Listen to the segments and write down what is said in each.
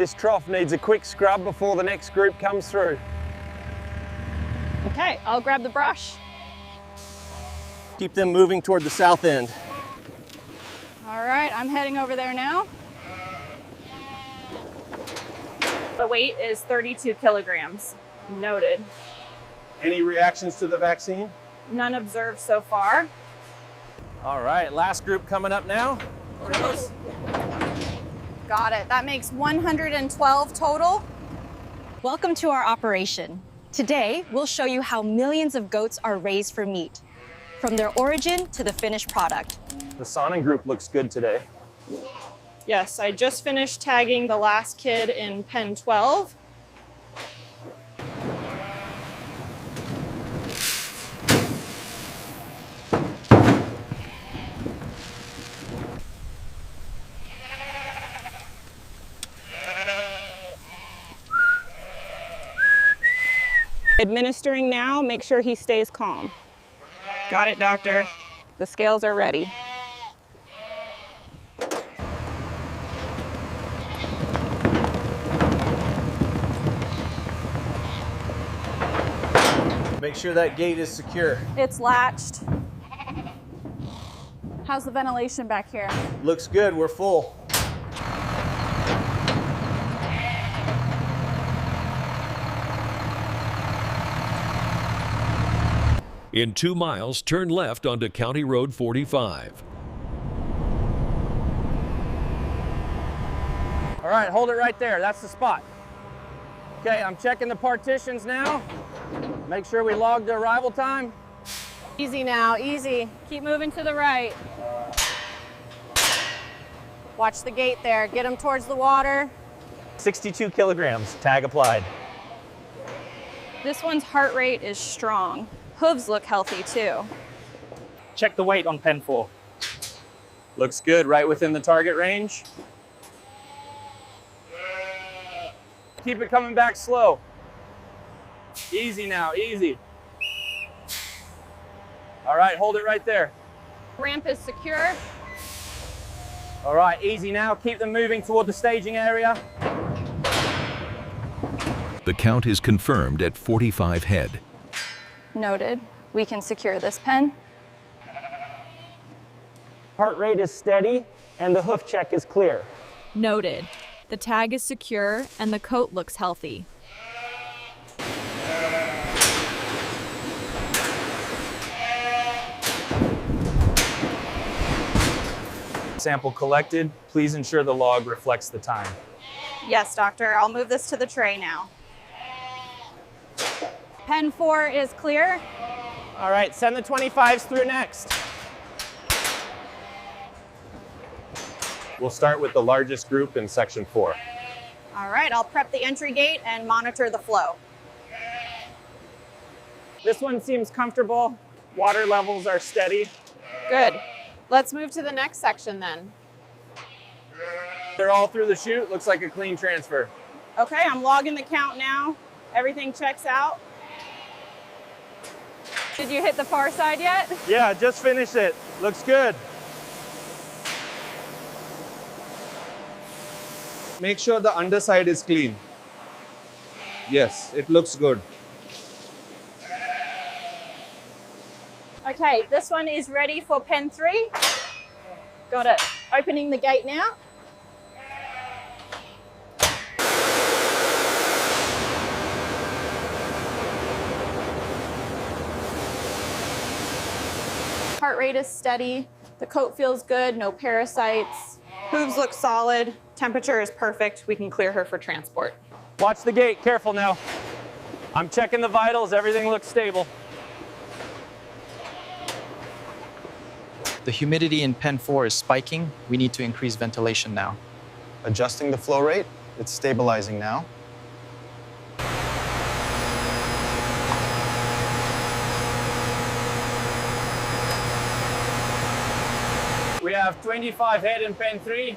This trough needs a quick scrub before the next group comes through. Okay, I'll grab the brush. Keep them moving toward the south end. All right, I'm heading over there now. The weight is 32 kilograms. Noted. Any reactions to the vaccine? None observed so far. All right, last group coming up now. Got it. That makes 112 total. Welcome to our operation. Today, we'll show you how millions of goats are raised for meat, from their origin to the finished product. The Sonnen group looks good today. Yes, I just finished tagging the last kid in pen 12. Administering now, make sure he stays calm. Got it, doctor. The scales are ready. Make sure that gate is secure. It's latched. How's the ventilation back here? Looks good, we're full. In 2 miles, turn left onto County Road 45. All right, hold it right there. That's the spot. Okay, I'm checking the partitions now. Make sure we log the arrival time. Easy now, easy. Keep moving to the right. Watch the gate there. Get him towards the water. 62 kilograms, tag applied. This one's heart rate is strong. Hooves look healthy too. Check the weight on pen 4. Looks good, right within the target range. Keep it coming back slow. Easy now, easy. All right, hold it right there. Ramp is secure. All right, easy now. Keep them moving toward the staging area. The count is confirmed at 45 head. Noted. We can secure this pen. Heart rate is steady and the hoof check is clear. Noted. The tag is secure and the coat looks healthy. Sample collected. Please ensure the log reflects the time. Yes, doctor. I'll move this to the tray now. Pen 4 is clear. All right, send the 25s through next. We'll start with the largest group in section 4. All right, I'll prep the entry gate and monitor the flow. This one seems comfortable. Water levels are steady. Good. Let's move to the next section then. They're all through the chute. Looks like a clean transfer. Okay, I'm logging the count now. Everything checks out. Did you hit the far side yet? Yeah, just finished it. Looks good. Make sure the underside is clean. Yes, it looks good. Okay, this one is ready for pen 3. Got it. Opening the gate now. Heart rate is steady. The coat feels good, no parasites. Hooves look solid. Temperature is perfect. We can clear her for transport. Watch the gate, careful now. I'm checking the vitals, everything looks stable. The humidity in pen 4 is spiking. We need to increase ventilation now. Adjusting the flow rate. It's stabilizing now. We have 25 head in pen 3.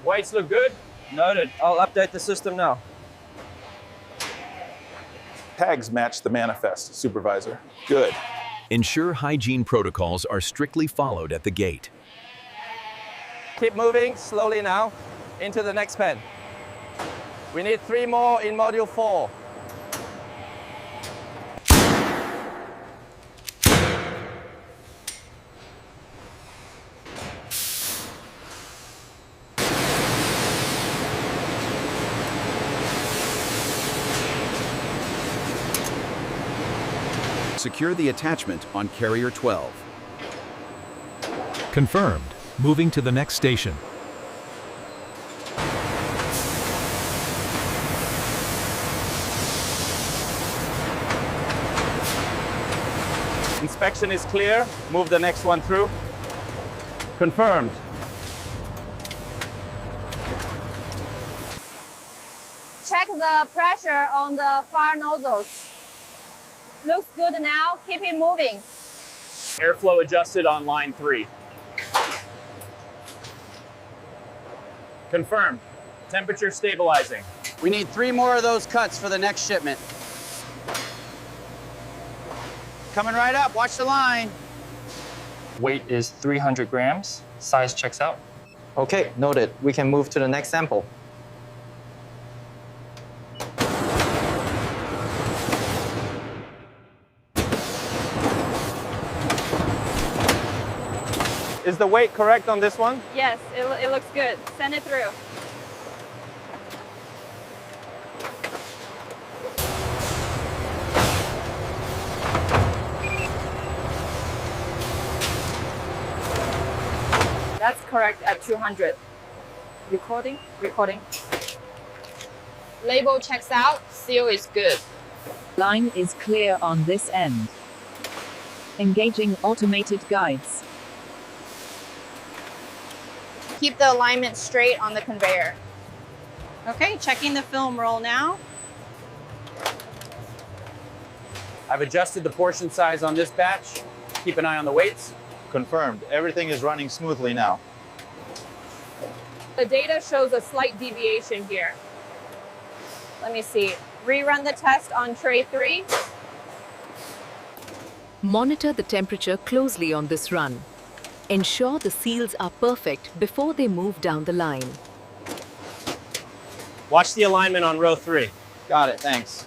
Weights look good. Noted. I'll update the system now. Tags match the manifest, Supervisor. Good. Ensure hygiene protocols are strictly followed at the gate. Keep moving slowly now into the next pen. We need 3 more in module 4. Secure the attachment on Carrier 12. Confirmed. Moving to the next station. Inspection is clear. Move the next one through. Confirmed. Check the pressure on the fire nozzles. Looks good now. Keep it moving. Airflow adjusted on line 3. Confirmed. Temperature stabilizing. We need 3 more of those cuts for the next shipment. Coming right up, watch the line. Weight is 300 grams. Size checks out. Okay, noted. We can move to the next sample. Is the weight correct on this one? Yes, it looks good. Send it through. That's correct at 200. Recording? Recording. Label checks out. Seal is good. Line is clear on this end. Engaging automated guides. Keep the alignment straight on the conveyor. Okay, checking the film roll now. I've adjusted the portion size on this batch. Keep an eye on the weights. Confirmed. Everything is running smoothly now. The data shows a slight deviation here. Let me see. Rerun the test on tray 3. Monitor the temperature closely on this run. Ensure the seals are perfect before they move down the line. Watch the alignment on row 3. Got it, thanks.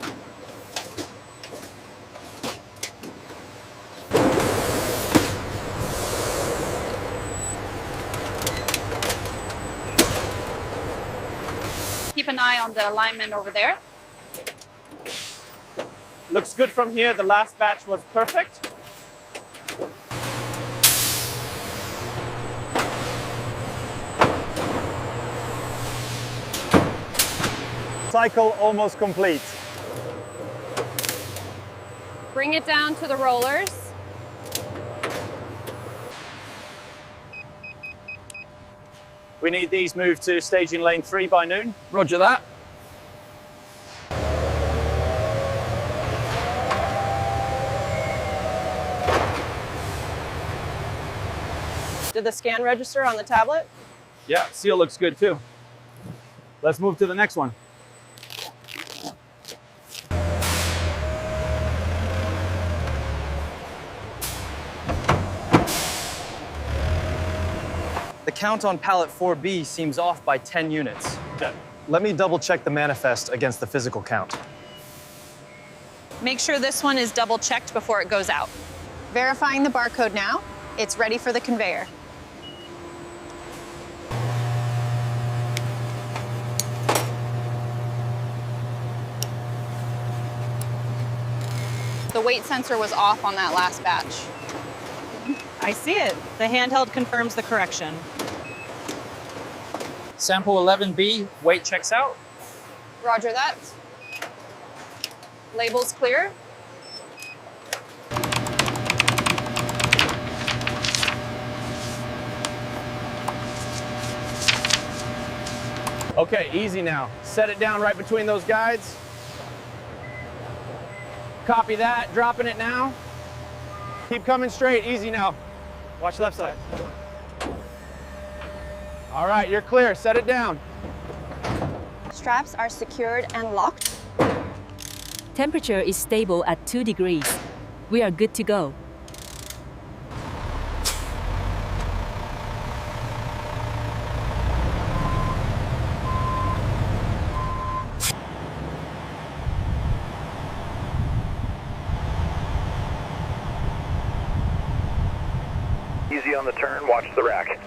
Keep an eye on the alignment over there. Looks good from here. The last batch was perfect. Cycle almost complete. Bring it down to the rollers. We need these moved to staging lane 3 by noon. Roger that. Did the scan register on the tablet? Yeah, seal looks good too. Let's move to the next one. The count on pallet 4B seems off by 10 units. Let me double check the manifest against the physical count. Make sure this one is double checked before it goes out. Verifying the barcode now. It's ready for the conveyor. The weight sensor was off on that last batch. I see it. The handheld confirms the correction. Sample 11B, weight checks out. Roger that. Labels clear. Okay, easy now. Set it down right between those guides. Copy that, dropping it now. Keep coming straight, easy now. Watch left side. All right, you're clear, set it down. Straps are secured and locked. Temperature is stable at 2 degrees. We are good to go. Easy on the turn, watch the rack.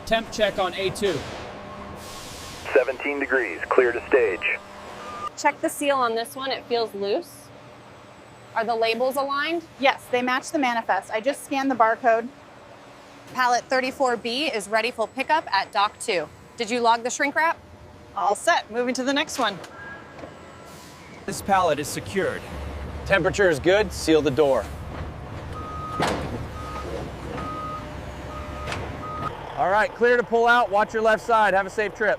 Temp check on A2. 17 degrees, clear to stage. Check the seal on this one, it feels loose. Are the labels aligned? Yes, they match the manifest. I just scanned the barcode. Pallet 34B is ready for pickup at Dock 2. Did you log the shrink wrap? All set. Moving to the next one. This pallet is secured. Temperature is good, seal the door. All right, clear to pull out. Watch your left side. Have a safe trip.